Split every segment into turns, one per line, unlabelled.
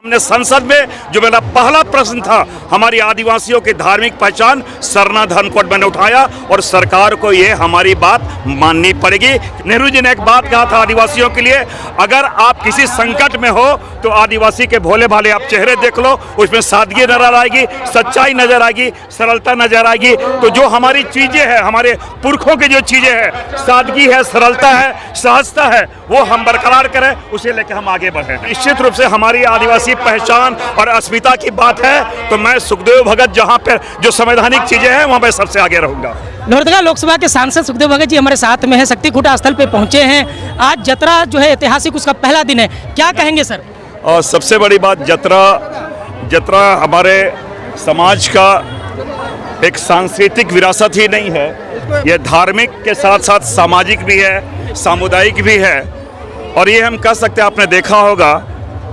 हमने संसद में जो मेरा पहला प्रश्न था, हमारी आदिवासियों की धार्मिक पहचान सरना धर्म कोड मैंने उठाया और सरकार को ये हमारी बात माननी पड़ेगी। नेहरू जी ने एक बात कहा था आदिवासियों के लिए, अगर आप किसी संकट में हो तो आदिवासी के भोले भाले आप चेहरे देख लो, उसमें सादगी नजर आएगी, सच्चाई नजर आएगी, सरलता नजर आएगी। तो जो हमारी चीजें हैं, हमारे पुरखों की जो चीजें हैं, सादगी है, सरलता है, सहजता है, वो हम बरकरार करें, उसे लेकर हम आगे बढ़े। निश्चित रूप से हमारी आदिवासी पहचान और अस्मिता की बात है तो मैं सुखदेव भगत जहां पर जो संवैधानिक चीजें हैं वहां पर सबसे आगे रहूंगा।
लोहरदगा लोकसभा के सांसद सुखदेव भगत जी हमारे साथ में है, शक्ति खूंटा स्थल पे पहुंचे हैं। आज जतरा जो है ऐतिहासिक, उसका पहला दिन है, क्या कहेंगे सर?
और सबसे बड़ी बात, जतरा हमारे समाज का एक सांस्कृतिक विरासत ही नहीं है, यह धार्मिक के साथ साथ सामाजिक भी है, सामुदायिक भी है। और ये हम कह सकते हैं, आपने देखा होगा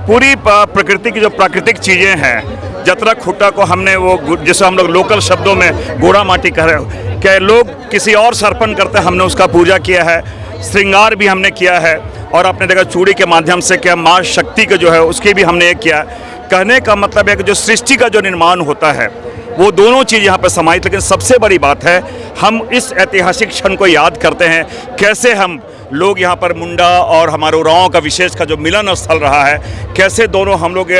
पूरी प्रकृति की जो प्राकृतिक चीज़ें हैं, जतरा खूंटा को हमने वो जिसे हम लोग लोकल शब्दों में गोड़ा माटी कह रहे हो, क्या लोग किसी और से अर्पण करते हैं, हमने उसका पूजा किया है, श्रृंगार भी हमने किया है। और आपने देखा चूड़ी के माध्यम से क्या माँ शक्ति का जो है उसकी भी हमने ये किया। कहने का मतलब है कि जो सृष्टि का जो निर्माण होता है वो दोनों चीज़ यहाँ पर समाहित। लेकिन सबसे बड़ी बात है, हम इस ऐतिहासिक क्षण को याद करते हैं, कैसे हम लोग यहाँ पर मुंडा और हमारे उरांव का विशेष का जो मिलन स्थल रहा है, कैसे दोनों हम लोग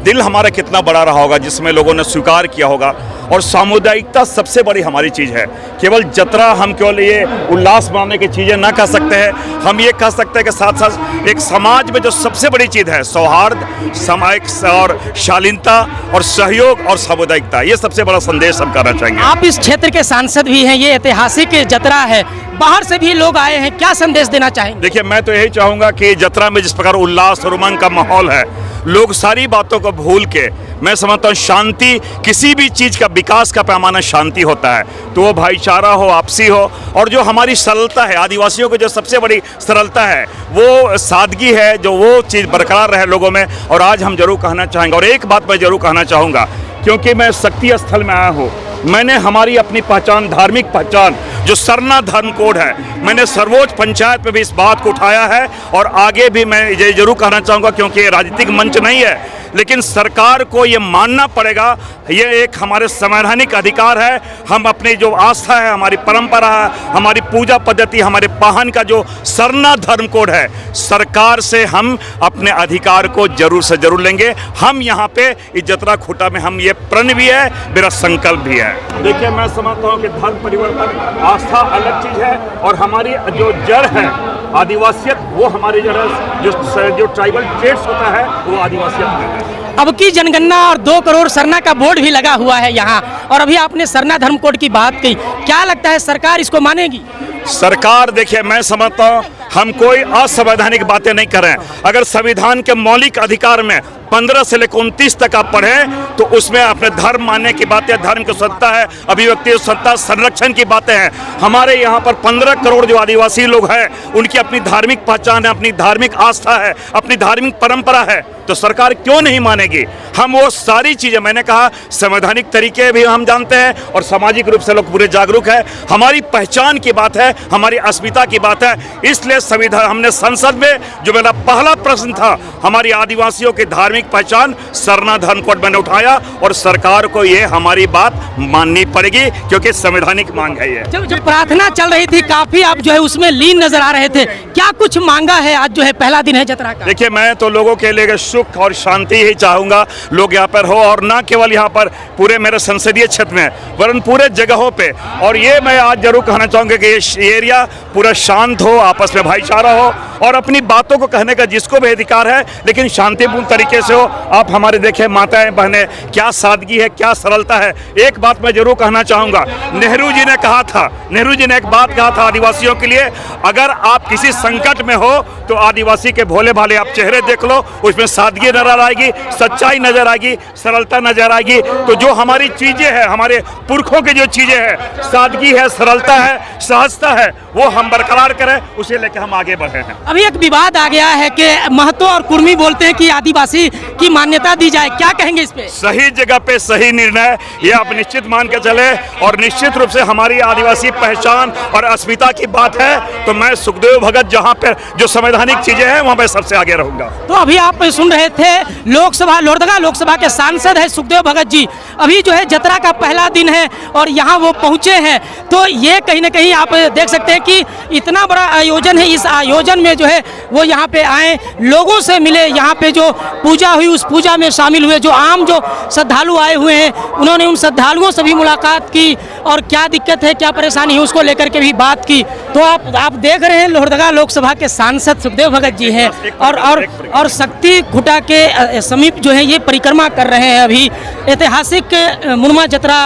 दिल हमारा कितना बड़ा रहा होगा जिसमें लोगों ने स्वीकार किया होगा। और सामुदायिकता सबसे बड़ी हमारी चीज़ है। केवल जतरा हम केवल ये उल्लास मनाने की चीज़ें ना कह सकते हैं, हम ये कह सकते हैं कि साथ साथ एक समाज में जो सबसे बड़ी चीज़ है सौहार्द, सामाजिक और शालीनता और सहयोग और सामुदायिकता, ये सबसे बड़ा संदेश हम करना चाहेंगे।
आप इस क्षेत्र के सांसद भी हैं, ये ऐतिहासिक जतरा है, बाहर से भी लोग आए हैं, क्या संदेश देना चाहेंगे?
देखिए, मैं तो यही चाहूँगा कि जतरा में जिस प्रकार उल्लास और उमंग का माहौल है, लोग सारी बातों को भूल के, मैं समझता हूँ शांति, किसी भी चीज़ का विकास का पैमाना शांति होता है, तो वो भाईचारा हो, आपसी हो। और जो हमारी सरलता है, आदिवासियों की जो सबसे बड़ी सरलता है, वो सादगी है, जो वो चीज़ बरकरार रहे लोगों में। और आज हम जरूर कहना चाहेंगे, और एक बात मैं जरूर कहना चाहूँगा, क्योंकि मैं शक्ति स्थल में आया हूँ, मैंने हमारी अपनी पहचान, धार्मिक पहचान जो सरना धर्म कोड है, मैंने सर्वोच्च पंचायत में भी इस बात को उठाया है। और आगे भी मैं ये जरूर कहना चाहूँगा, क्योंकि ये राजनीतिक मंच नहीं है, लेकिन सरकार को ये मानना पड़ेगा, ये एक हमारे संवैधानिक अधिकार है। हम अपनी जो आस्था है, हमारी परंपरा है, हमारी पूजा पद्धति, हमारे पाहन का जो सरना धर्म कोड है, सरकार से हम अपने अधिकार को जरूर से जरूर लेंगे। हम यहाँ पे इस जतरा खूंटा में हम ये प्रण भी है, मेरा संकल्प भी है। देखिए, मैं समझता हूँ कि धर्म परिवर्तन, आस्था अलग चीज़ है, और हमारी जो जड़ है आदिवासियत, वो हमारी जड़ है, जो ट्राइबल ट्रेड्स होता है वो आदिवासियत में है।
अब की जनगणना और 2 करोड़ सरना का बोर्ड भी लगा हुआ है यहाँ, और अभी आपने सरना धर्म कोड की बात की, क्या लगता है सरकार इसको मानेगी?
सरकार, देखिए, मैं समझता हूँ हम कोई असंवैधानिक बातें नहीं कर रहे हैं। अगर संविधान के मौलिक अधिकार में 15 से लेकर 29 तक आप पढ़ें तो उसमें अपने धर्म मानने की बातें, धर्म की स्वतंत्रता है, अभिव्यक्ति स्वतंत्रता, संरक्षण की बातें हैं। हमारे यहाँ पर 15 करोड़ जो आदिवासी लोग हैं, उनकी अपनी धार्मिक पहचान है, अपनी धार्मिक आस्था है, अपनी धार्मिक परंपरा है, तो सरकार क्यों नहीं मानेगी? हम वो सारी चीज़ें, मैंने कहा संवैधानिक तरीके भी हम जानते हैं और सामाजिक रूप से लोग पूरे जागरूक है। हमारी पहचान की बात है, हमारी अस्मिता की बात है, इसलिए संविधान हमने संसद में जो मेरा पहला प्रश्न था, हमारी आदिवासियों की धार्मिक पहचान सरना धर्म कोड मैंने उठाया और सरकार को ये हमारी बात माननी पड़ेगी, क्योंकि संवैधानिक मांग है ये।
जो प्रार्थना चल रही थी, काफी आप जो है उसमें लीन नजर आ रहे थे, क्या कुछ मांगा है? आज जो है पहला दिन है जतरा का।
देखिए, मैं तो लोगों के लिए सुख और शांति ही चाहूँगा, लोग यहाँ पर हो, और ना केवल यहाँ पर पूरे मेरे संसदीय क्षेत्र में, वरन पूरे जगहों पे। और ये मैं आज जरूर कहना चाहूँगा कि ये एरिया पूरा शांत हो, आपस में भाईचारा हो, और अपनी बातों को कहने का जिसको भी अधिकार है, लेकिन शांतिपूर्ण तरीके से हो। आप हमारे देखें माताएं बहनें, क्या सादगी है, क्या सरलता है। एक बात मैं जरूर कहना चाहूँगा, नेहरू जी ने कहा था, नेहरू जी ने एक बात कहा था आदिवासियों के लिए, अगर आप किसी संकट में हो तो आदिवासी के भोले भाले आप चेहरे देख लो, उसमें सादगी नजर आएगी, सच्चाई नजर आएगी, सरलता नजर आएगी। तो जो हमारी चीज़ें हैं, हमारे पुरखों की जो चीज़ें हैं, सादगी है, सरलता है, सहजता है, वो हम बरकरार करें, उसे लेकर हम आगे बढ़े हैं।
अभी एक विवाद आ गया है कि महतो और कुर्मी बोलते हैं कि आदिवासी की मान्यता दी जाए, क्या कहेंगे इस पे?
सही जगह पे सही निर्णय, ये आप निश्चित मान के चले। और निश्चित रूप से हमारी आदिवासी पहचान और अस्मिता की बात है तो मैं सुखदेव भगत जहाँ पे जो संवैधानिक चीजें हैं वहाँ पे सबसे आगे रहूंगा।
तो अभी आप सुन सुन रहे थे लोकसभा लोहरदगा लोकसभा के सांसद है सुखदेव भगत जी। अभी जो है जतरा का पहला दिन है और यहाँ वो पहुँचे हैं। तो ये कहीं ना कहीं आप देख सकते हैं कि इतना बड़ा आयोजन है, इस आयोजन में जो है वो यहाँ पे आए, लोगों से मिले, यहाँ पे जो पूजा हुई उस पूजा में शामिल हुए, जो आम जो श्रद्धालु आए हुए हैं उन्होंने उन श्रद्धालुओं से भी मुलाकात की और क्या दिक्कत है क्या परेशानी है उसको लेकर के भी बात की। तो आप देख रहे हैं लोहरदगा लोकसभा के सांसद सुखदेव भगत जी हैं और शक्ति खुटा के समीप जो है ये परिक्रमा कर रहे हैं। अभी ऐतिहासिक मुनमा जतरा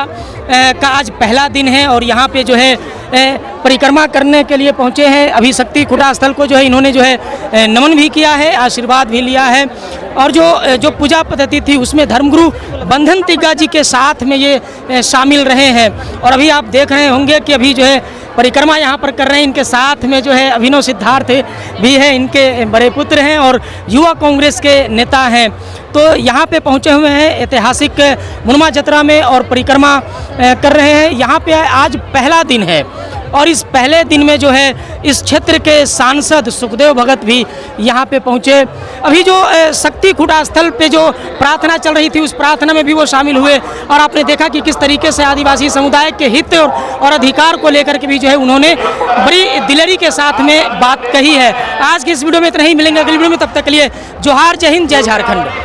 का आज पहला दिन है और यहाँ पे जो है परिक्रमा करने के लिए पहुँचे हैं। अभी शक्ति खुटा स्थल को जो है इन्होंने जो है नमन भी किया है, आशीर्वाद भी लिया है और जो पूजा पद्धति थी उसमें धर्मगुरु बंधन तिग्गा जी के साथ में ये शामिल रहे हैं। और अभी आप देख रहे होंगे कि अभी जो है परिक्रमा यहाँ पर कर रहे हैं, इनके साथ में जो है अभिनव सिद्धार्थ भी है, इनके बड़े पुत्र हैं और युवा कांग्रेस के नेता हैं। तो यहाँ पे पहुँचे हुए हैं ऐतिहासिक मुनमा जतरा में और परिक्रमा कर रहे हैं। यहाँ पे आज पहला दिन है और इस पहले दिन में जो है इस क्षेत्र के सांसद सुखदेव भगत भी यहाँ पे पहुँचे। अभी जो शक्ति खुटा स्थल पे जो प्रार्थना चल रही थी उस प्रार्थना में भी वो शामिल हुए और आपने देखा कि किस तरीके से आदिवासी समुदाय के हित और अधिकार को लेकर के भी जो है उन्होंने बड़ी दिलेरी के साथ में बात कही है। आज की इस वीडियो में इतना ही, मिलेंगे अगली वीडियो में, तब तक के लिए जोहार, जय हिंद, जय झारखंड।